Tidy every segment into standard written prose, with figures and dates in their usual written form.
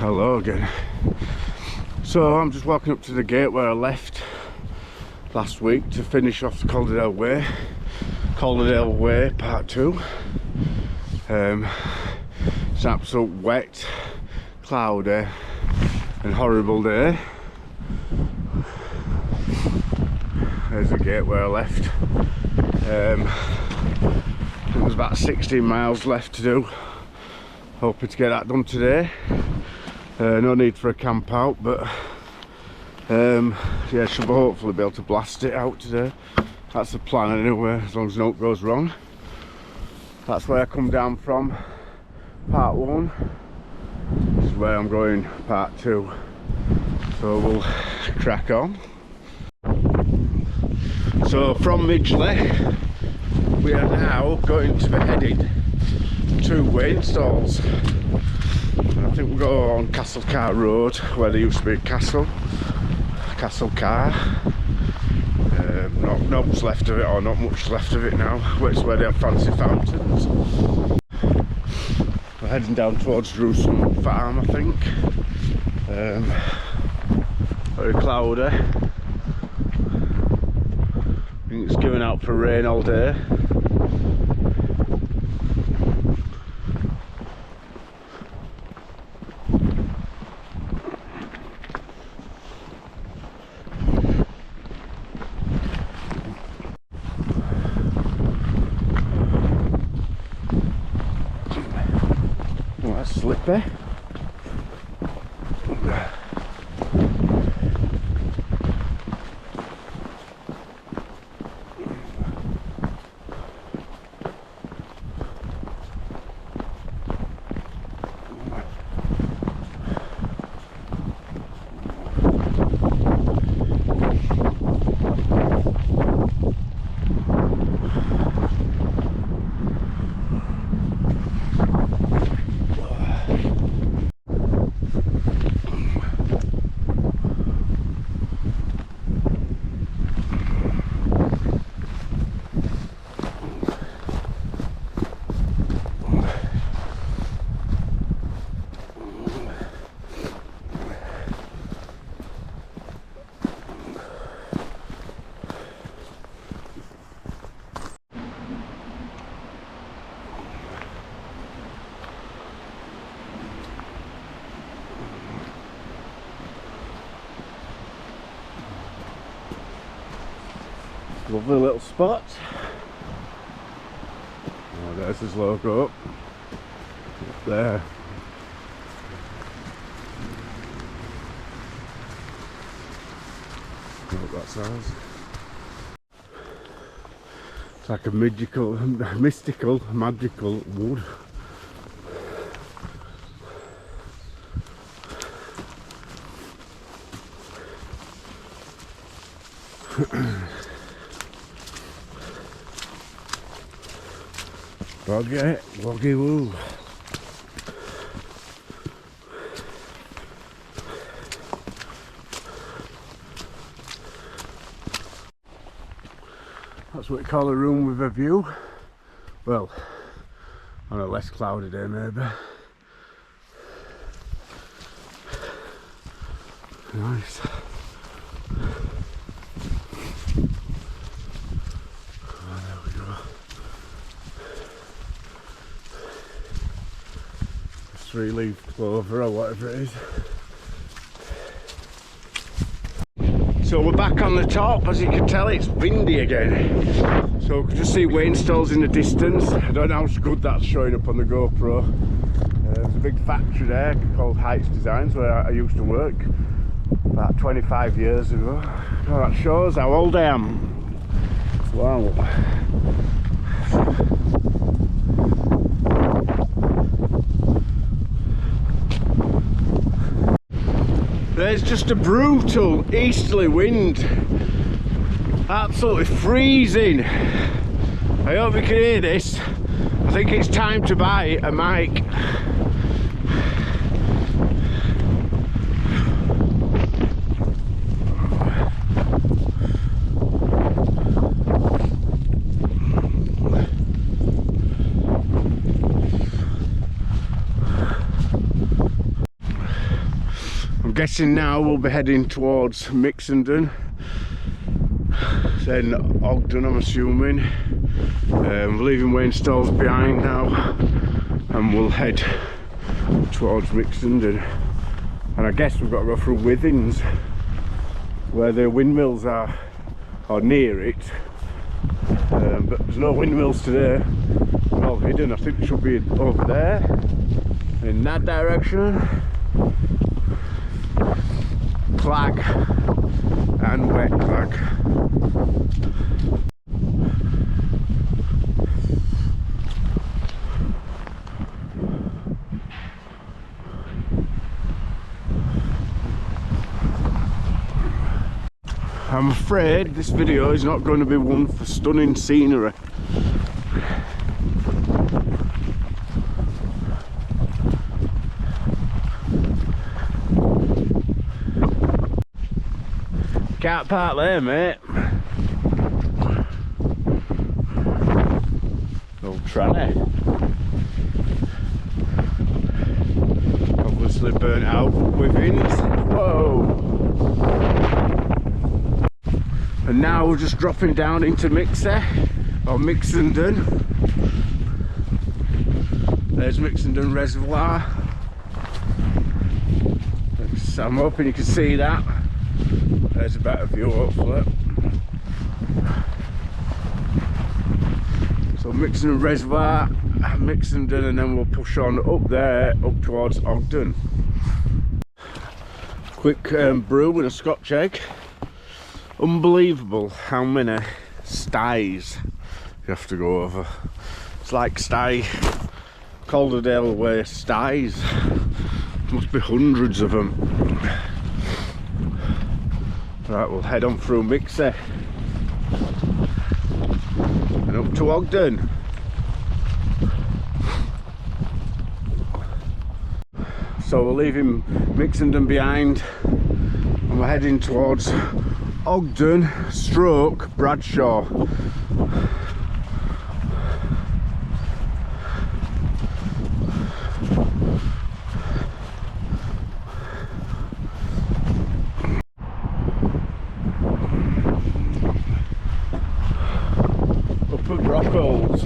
Hello again. So I'm just walking up to the gate where I left last week to finish off the Calderdale Way. Calderdale Way Part 2. It's an absolute wet, cloudy and horrible day. There's the gate where I left. It was about 16 miles left to do. Hoping to get that done today. No need for a camp out, but yeah, should hopefully be able to blast it out today. That's the plan anyway, as long as nothing goes wrong. That's where I come down from, part 1. This is where I'm going, part 2. So we'll crack on. So from Midgley, we are now going to be headed to Way installs. I think we'll go on Castle Car Road, where there used to be a Castle Car. Not much left of it, or not much left of it now. It's where they have fancy fountains. We're heading down towards Jerusalem Farm, I think. Very cloudy. I think it's going out for rain all day. Slippy. Lovely little spot. Oh, there's his logo up there. Look that size. It's like a mystical, magical wood. Woggy woo. That's what we call a room with a view. Well, on a less cloudy day maybe. Nice. Three-leaf clover or whatever it is. So we're back on the top. As you can tell, it's windy again. So we can just see Way installs in the distance. I don't know how good that's showing up on the GoPro. There's a big factory there called Heights Designs where I used to work about 25 years ago. Oh, that shows how old I am. Wow. There's just a brutal easterly wind, absolutely freezing. I hope you can hear this. I think it's time to buy a mic. guessing now we'll be heading towards Mixenden, then Ogden, I'm assuming. We're leaving Wainstalls behind now, and we'll head towards Mixenden. And I guess we've got to go through Withens, where the windmills are, or near it. But there's no windmills today. They're all hidden. I think they should be over there, in that direction. Clag and wet clag. I'm afraid this video is not going to be one for stunning scenery. Can't park there, mate. Old tranny. Obviously burnt out Withens. Whoa! And now we're just dropping down into Mixer, or Mixenden. There's Mixenden Reservoir. I'm hoping you can see that. There's a better view, hopefully. So Mixenden Reservoir, Mixenden, and then we'll push on up there, up towards Ogden. Quick brew with a Scotch egg. Unbelievable how many styes you have to go over. It's like Calderdale Way styes. Must be hundreds of them. Right, we'll head on through Mixer and up to Ogden. So we're leaving Mixenden behind and we're heading towards Ogden stroke Bradshaw. Upper Brockles.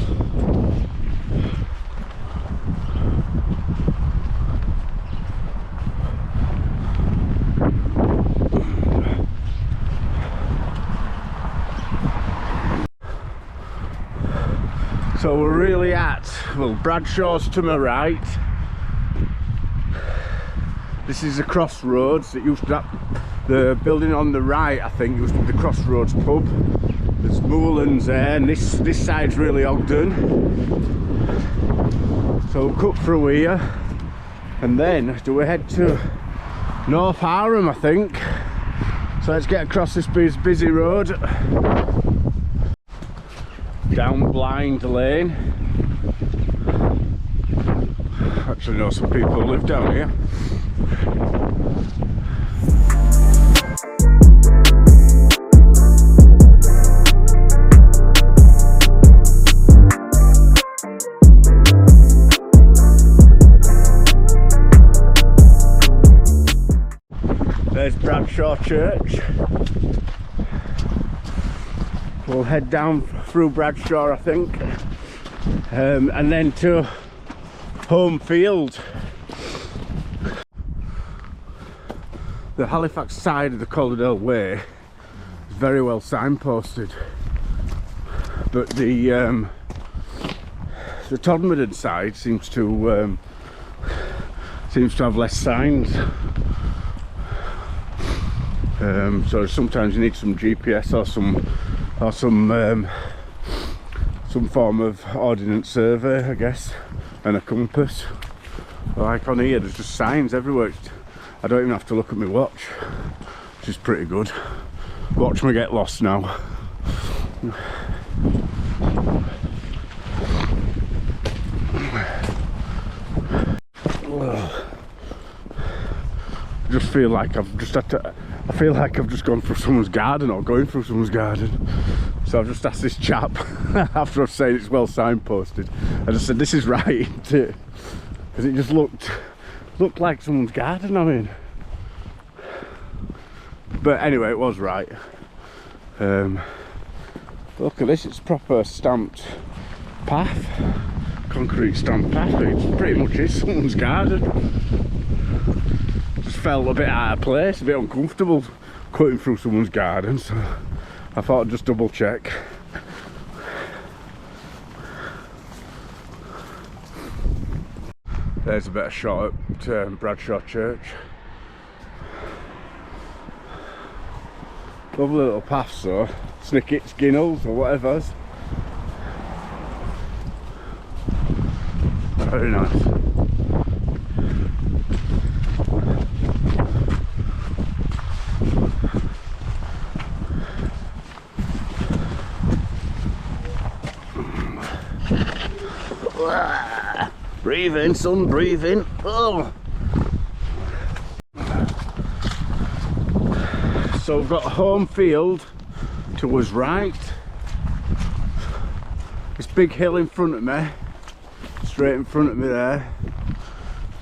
So we're really at, well, Bradshaw's to my right. This is the Crossroads. It used to have, the building on the right, I think, used to be the Crossroads pub. There's moorlands there, and this side's really Ogden. So we'll cut through here, and then do we head to North Harham, I think. So let's get across this busy road. Down Blind Lane. Actually know some people who live down here. There's Bradshaw Church. We'll head down through Bradshaw, I think, and then to Home Field. The Halifax side of the Calderdale Way is very well signposted, but the Todmorden side seems to have less signs. So sometimes you need some GPS or some form of ordnance survey, I guess, and a compass. Like on here, there's just signs everywhere. I don't even have to look at my watch, which is pretty good. Watch me get lost now. I just feel like I've just had to. I feel like I've just gone through someone's garden or going through someone's garden. So I've just asked this chap, after I've said it's well signposted, I just said, this is right, isn't it? Because it just looked like someone's garden, I mean. But anyway, it was right. Look at this, it's proper stamped path, concrete stamped path. It pretty much is someone's garden. Just felt a bit out of place, a bit uncomfortable cutting through someone's garden, so I thought I'd just double check. There's a better shot at Bradshaw Church. Lovely little paths though, snickets, ginnels or whatever's. Very nice. Breathe in, son, breathe in. Oh. So we've got home field to us right. This big hill in front of me, straight in front of me there.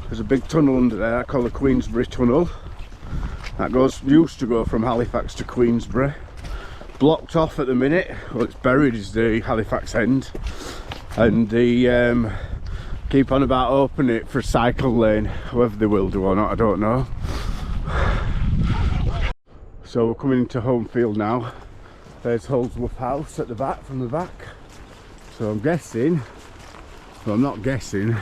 There's a big tunnel under there, I call the Queensbury Tunnel. That used to go from Halifax to Queensbury. Blocked off at the minute, well it's buried is the Halifax end. And the keep on about opening it for a cycle lane, whether they will do or not, I don't know. So we're coming into home field now. There's Holdsworth House at the back, from the back. So I'm guessing, well I'm not guessing,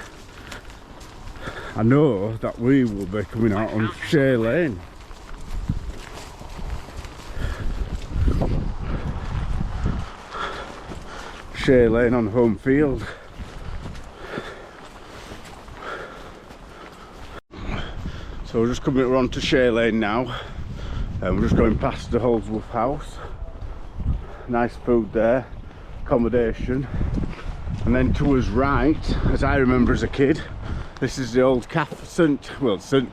I know that we will be coming out on Shea Lane. Shea Lane on home field. So we're just coming on to Shea Lane now. And we're just going past the Holdsworth House. Nice food there, accommodation. And then to us right, as I remember as a kid, this is the old St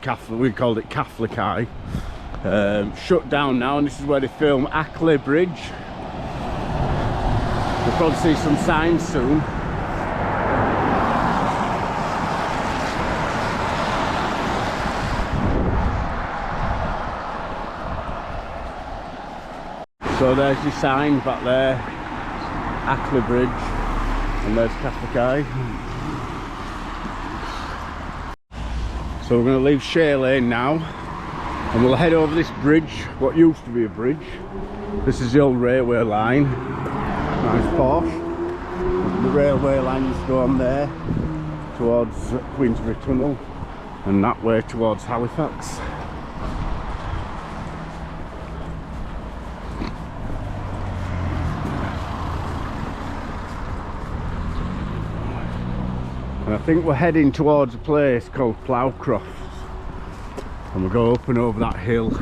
Catholic, we called it Catholic Eye. Shut down now, and this is where they film Ackley Bridge. We'll probably see some signs soon. So there's your sign back there, Ackley Bridge, and there's Catholic Eye. So we're going to leave Shea Lane now, and we'll head over this bridge, what used to be a bridge. This is the old railway line, nice posh. The railway lines go on there, towards Queensbury Tunnel, and that way towards Halifax. And I think we're heading towards a place called Ploughcroft, and we'll go up and over that hill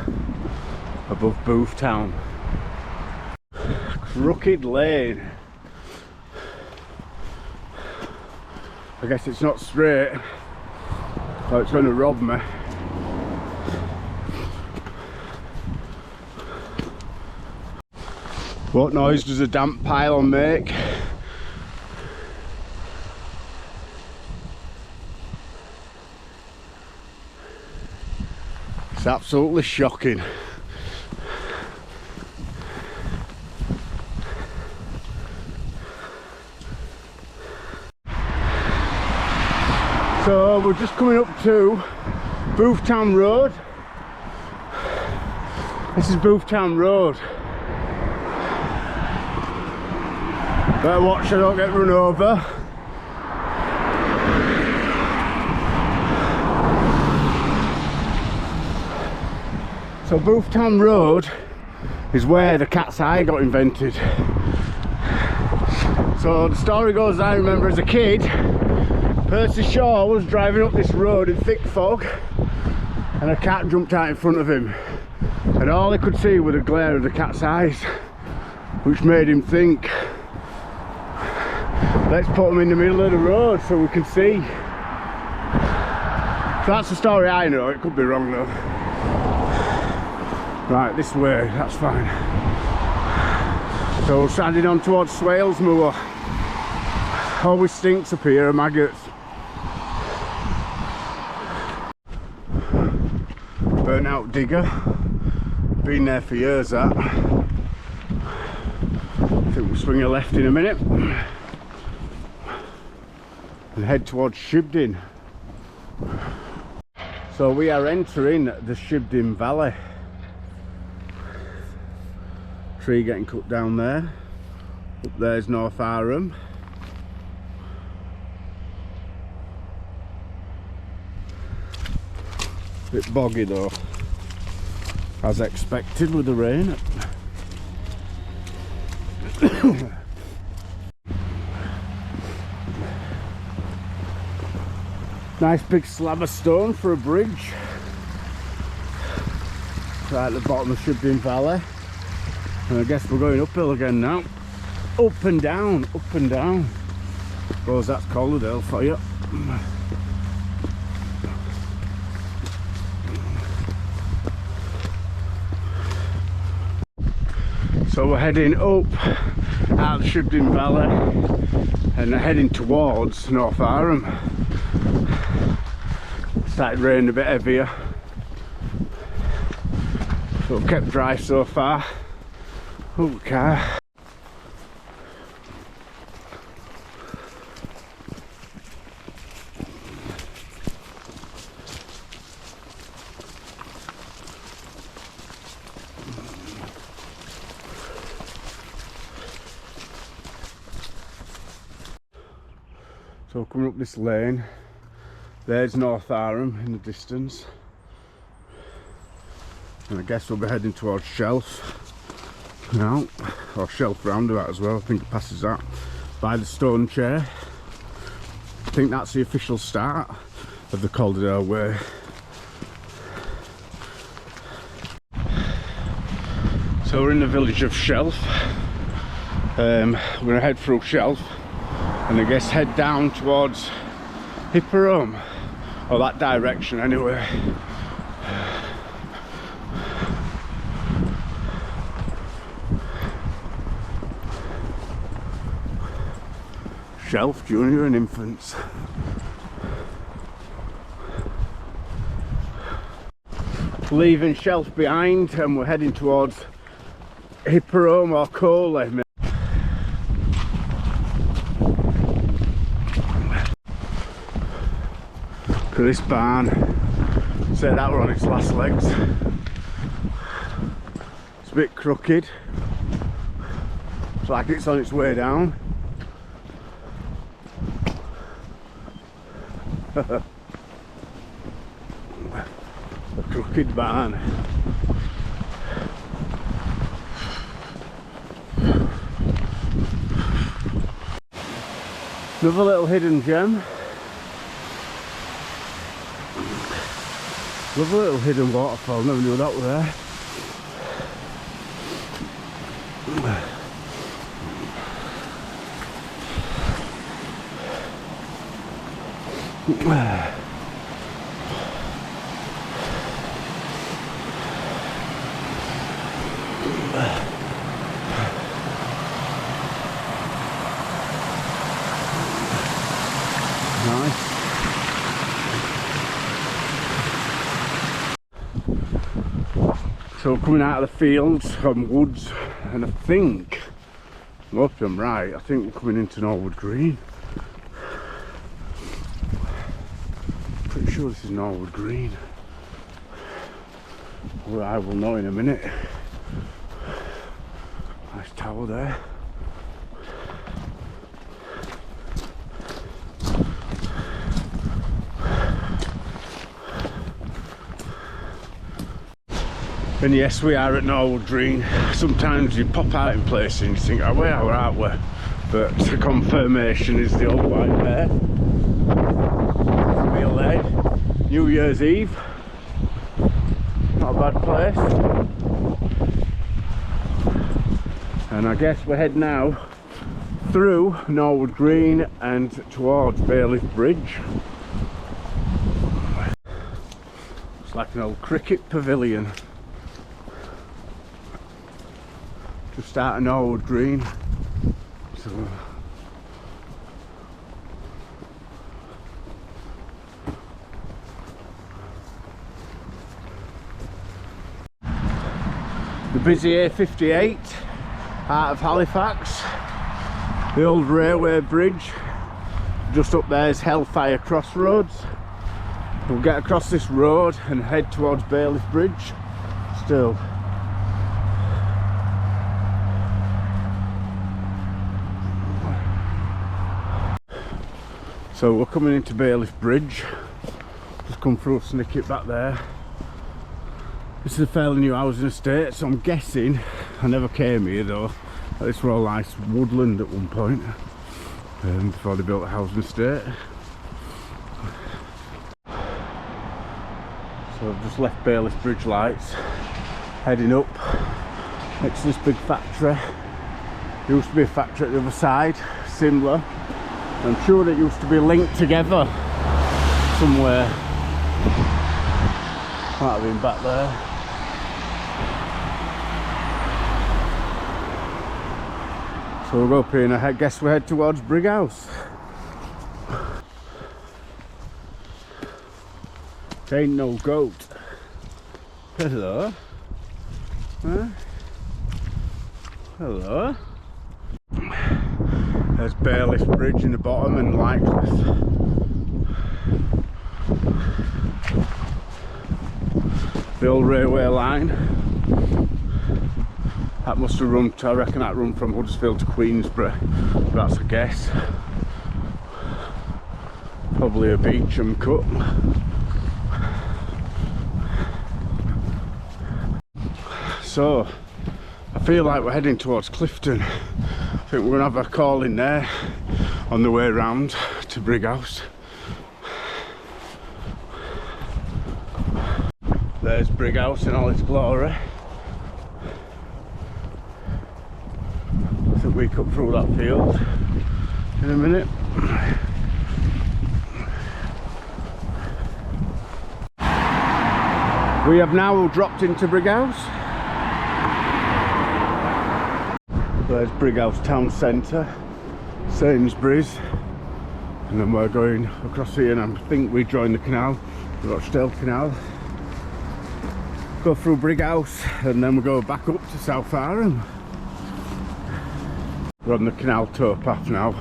above Booth Town. Crooked Lane. I guess it's not straight, so it's going to rob me. What noise does a damp pylon make? It's absolutely shocking. So we're just coming up to Boothtown Road. This is Boothtown Road. Better watch I don't get run over. So Boothtown Road is where the cat's eye got invented. So the story goes, I remember as a kid, Percy Shaw was driving up this road in thick fog and a cat jumped out in front of him, and all he could see was the glare of the cat's eyes, which made him think, let's put him in the middle of the road so we can see. So that's the story I know, it could be wrong though. Right, this way, that's fine. So we're standing on towards Swales Moor. Always stinks up here of maggots. Burnt out digger. been there for years, that. I think we'll swing a left in a minute and head towards Shibdin. So we are entering the Shibdin Valley. Tree getting cut down there. Up there's North Aram. Bit boggy though, as expected with the rain. Nice big slab of stone for a bridge. Right at the bottom of Shibdin Valley. And I guess we're going uphill again now. Up and down, up and down. Suppose that's Calderdale for you. So we're heading up out of the Shibdin Valley and heading towards North Aram. Started raining a bit heavier, so kept dry so far. Oh, car. So coming up this lane, there's North Aram in the distance, and I guess we'll be heading towards Shelf now, or Shelf roundabout as well. I think it passes that by the stone chair. I think that's the official start of the Calderdale Way. So we're in the village of Shelf. We're going to head through Shelf and I guess head down towards Hipperham, or that direction anyway. Shelf Junior and Infants. Leaving Shelf behind and we're heading towards Hipperham or Coley. Look at this barn. Say that we're on its last legs. It's a bit crooked. It's like it's on its way down. A crooked barn. Another little hidden gem. Lovely little hidden waterfall, never knew that was there. Nice. So coming out of the fields from woods, and I think, I hope I'm right, I think we're coming into Norwood Green. Pretty sure this is Norwood Green. Well, I will know in a minute. Nice tower there. And yes, we are at Norwood Green. Sometimes you pop out in places and you think, oh, where are we? But the confirmation is the old white bear. Real day. New Year's Eve. Not a bad place. And I guess we're heading now through Norwood Green and towards Bailiff Bridge. It's like an old cricket pavilion. Just out of Norwood Green. So The busy A58 out of Halifax. The old railway bridge. Just up there is Hellfire Crossroads. We'll get across this road and head towards Bailiff Bridge still. So we're coming into Bailiff Bridge. Just come through a snicket back there. This is a fairly new housing estate, so I'm guessing, I never came here though, this was all nice woodland at one point, before they built a housing estate. So I've just left Bailiff Bridge lights, heading up next to this big factory. There used to be a factory at the other side, similar. I'm sure it used to be linked together somewhere. Might have been back there. So we'll go up here and I guess we head towards Brighouse. Ain't no goat. Hello. Huh? Hello. There's Bailiff Bridge in the bottom and Lightcliff. The old railway line. That must have run, I reckon that run from Huddersfield to Queensbury. That's a guess. Probably a Beecham cut. So, I feel like we're heading towards Clifton. I think we're going to have a call in there on the way round to Brighouse. There's Brighouse in all its glory. I think we cut through that field in a minute. We have now dropped into Brighouse. There's Brighouse town centre, Sainsbury's, and then we're going across here, and I think we join the canal, the Rochdale Canal. Go through Brighouse and then we go back up to South Arham. We're on the canal towpath now.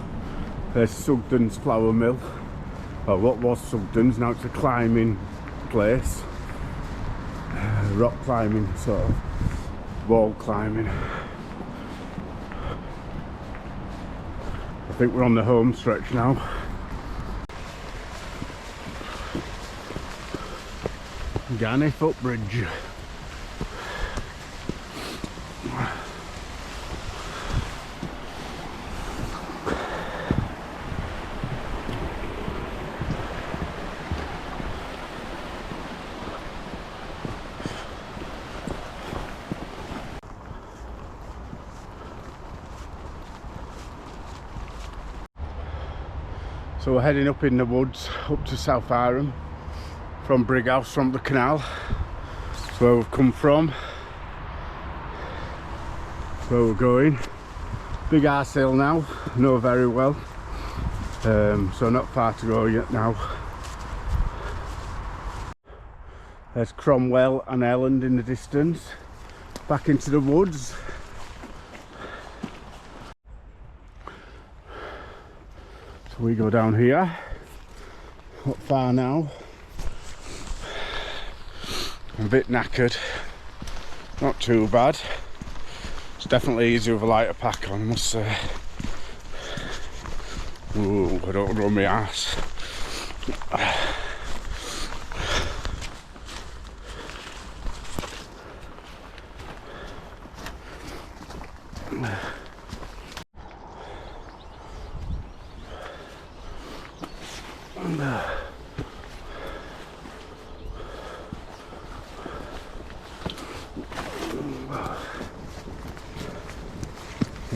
There's Sugden's flour mill, or what was Sugden's, now it's a climbing place. Rock climbing, sort of wall climbing. I think we're on the home stretch now. Ganny footbridge. So we're heading up in the woods, up to South Arham, from Brighouse, from the canal. That's where we've come from. That's where we're going. Big arse hill now, know very well. So not far to go yet now. There's Cromwell and Elland in the distance. Back into the woods. So we go down here, not far now. I'm a bit knackered, not too bad. It's definitely easier with a lighter pack on, I must say. Ooh, I don't run my ass.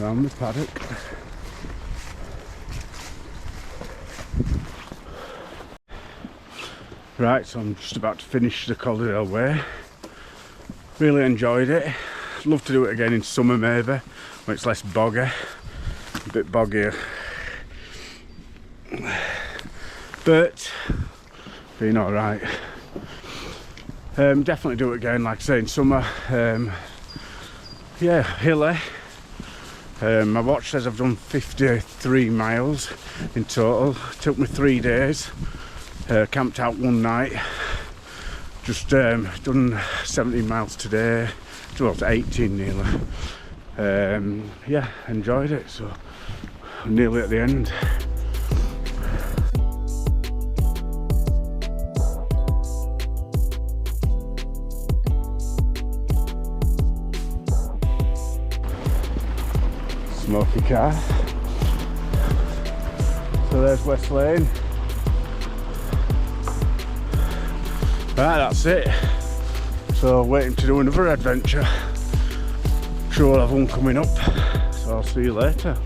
Around the paddock. Right, so I'm just about to finish the Calderdale Way. Really enjoyed it. Love to do it again in summer maybe, when it's less boggy. A bit boggier. But been alright. Definitely do it again, like I say, in summer. yeah, hilly. My watch says I've done 53 miles in total. Took me 3 days. Camped out one night. Just done 17 miles today. Well, 18 nearly. Yeah, enjoyed it. So I'm nearly at the end. Smoky car. So there's West Lane. Right, that's it. So waiting to do another adventure. Sure I'll have one coming up. So I'll see you later.